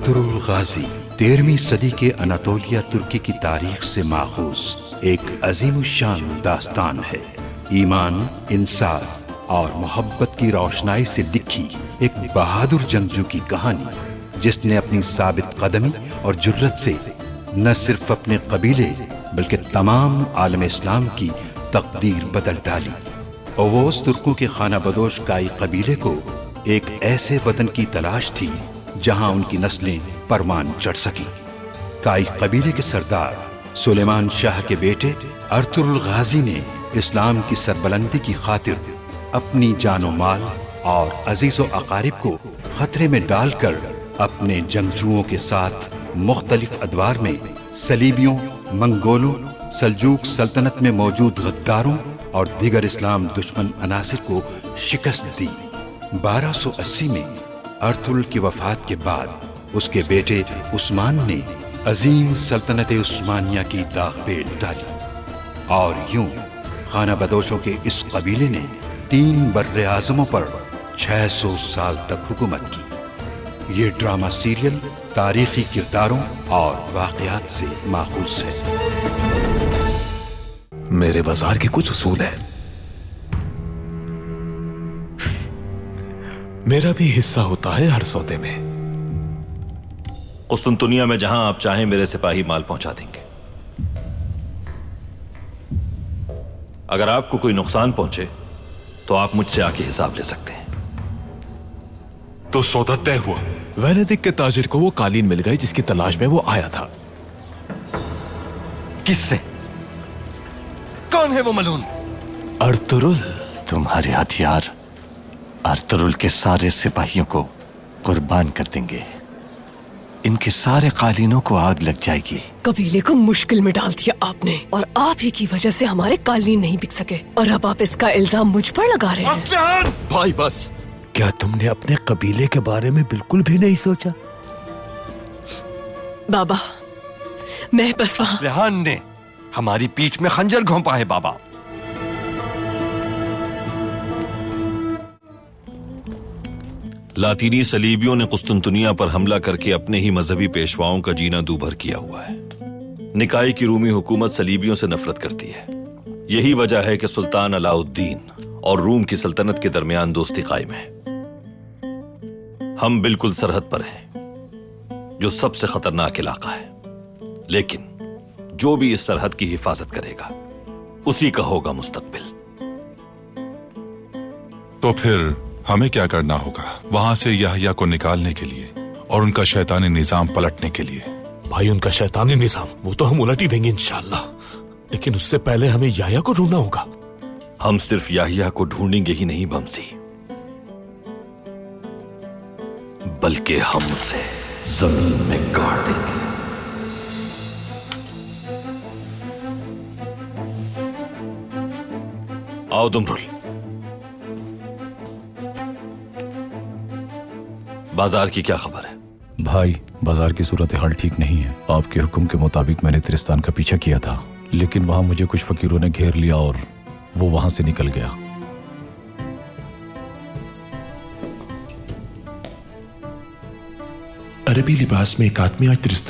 Ertugrul Ghazi 13ویں صدی کے Anatolia ترکی کی تاریخ سے ماخوذ ایک عظیم الشان داستان ہے۔ ایمان، انصاف اور محبت کی روشنائی سے لکھی ایک بہادر جنگجو کی کہانی، جس نے اپنی ثابت قدمی اور جرت سے نہ صرف اپنے قبیلے بلکہ تمام عالم اسلام کی تقدیر بدل ڈالی۔ اووس ترکوں کے خانہ بدوش کائی قبیلے کو ایک ایسے وطن کی تلاش تھی جہاں ان کی نسلیں پروان چڑھ سکیں۔ کائی قبیلے کے سردار سلیمان شاہ کے بیٹے ارطغرل غازی نے اسلام کی سربلندی کی خاطر اپنی جان و مال اور عزیز و اقارب کو خطرے میں ڈال کر اپنے جنگجوؤں کے ساتھ مختلف ادوار میں صلیبیوں، منگولوں، سلجوق سلطنت میں موجود غداروں اور دیگر اسلام دشمن عناصر کو شکست دی۔ 1280 میں ارطغرل کی وفات کے بعد اس کے بیٹے عثمان نے عظیم سلطنت عثمانیہ کی داغ پیل ڈالی، اور یوں خانہ بدوشوں کے اس قبیلے نے 3 بر اعظموں پر 600 سال تک حکومت کی۔ یہ ڈرامہ سیریل تاریخی کرداروں اور واقعات سے ماخوذ ہے۔ میرے بازار کے کچھ اصول ہیں، میرا بھی حصہ ہوتا ہے ہر سودے میں۔ قسطنطنیہ میں جہاں آپ چاہیں میرے سپاہی مال پہنچا دیں گے۔ اگر آپ کو کوئی نقصان پہنچے تو آپ مجھ سے آ کے حساب لے سکتے ہیں۔ تو سودا طے ہوا؟ وینیدک کے تاجر کو وہ قالین مل گئی جس کی تلاش میں وہ آیا تھا۔ کس سے؟ کون ہے وہ ملعون؟ ارطغرل۔ تمہارے ہتھیار ارطغرل کے سارے سپاہیوں کو قربان کر دیں گے۔ ان کے سارے قالینوں کو آگ لگ جائے گی۔ قبیلے کو مشکل میں ڈال دیا آپ نے، اور آپ ہی کی وجہ سے ہمارے قالین نہیں بک سکے، اور اب آپ اس کا الزام مجھ پر لگا رہے ہیں۔ بھائی بس، کیا تم نے اپنے قبیلے کے بارے میں بالکل بھی نہیں سوچا؟ بابا، میں بس وہاں اسلحان نے ہماری پیٹھ میں خنجر گھونپا ہے بابا۔ لاطینی صلیبیوں نے قسطنطنیہ پر حملہ کر کے اپنے ہی مذہبی پیشواؤں کا جینا دوبھر کیا ہوا ہے۔ نکائی کی رومی حکومت صلیبیوں سے نفرت کرتی ہے۔ یہی وجہ ہے کہ سلطان علاء الدین اور روم کی سلطنت کے درمیان دوستی قائم ہے۔ ہم بالکل سرحد پر ہیں، جو سب سے خطرناک علاقہ ہے، لیکن جو بھی اس سرحد کی حفاظت کرے گا اسی کا ہوگا مستقبل۔ تو پھر ہمیں کیا کرنا ہوگا وہاں سے یحییٰ کو نکالنے کے لیے اور ان کا شیطانی نظام پلٹنے کے لیے؟ بھائی، ان کا شیطانی نظام وہ تو ہم الٹ ہی دیں گے انشاءاللہ، لیکن اس سے پہلے ہمیں یحییٰ کو ڈھونڈنا ہوگا۔ ہم صرف یحییٰ کو ڈھونڈیں گے ہی نہیں بمسی، بلکہ ہم اسے زمین میں گاڑ دیں گے۔ آؤ دمرل، بازار کی کیا خبر ہے؟ بھائی، بازار کی صورتحال ٹھیک نہیں ہے۔ آپ کے حکم کے مطابق میں نے ترستان کا پیچھا کیا تھا، لیکن وہاں مجھے کچھ فقیروں نے گھیر لیا اور وہ وہاں سے نکل گیا۔ عربی لباس میں ایک آدمی آج ترستان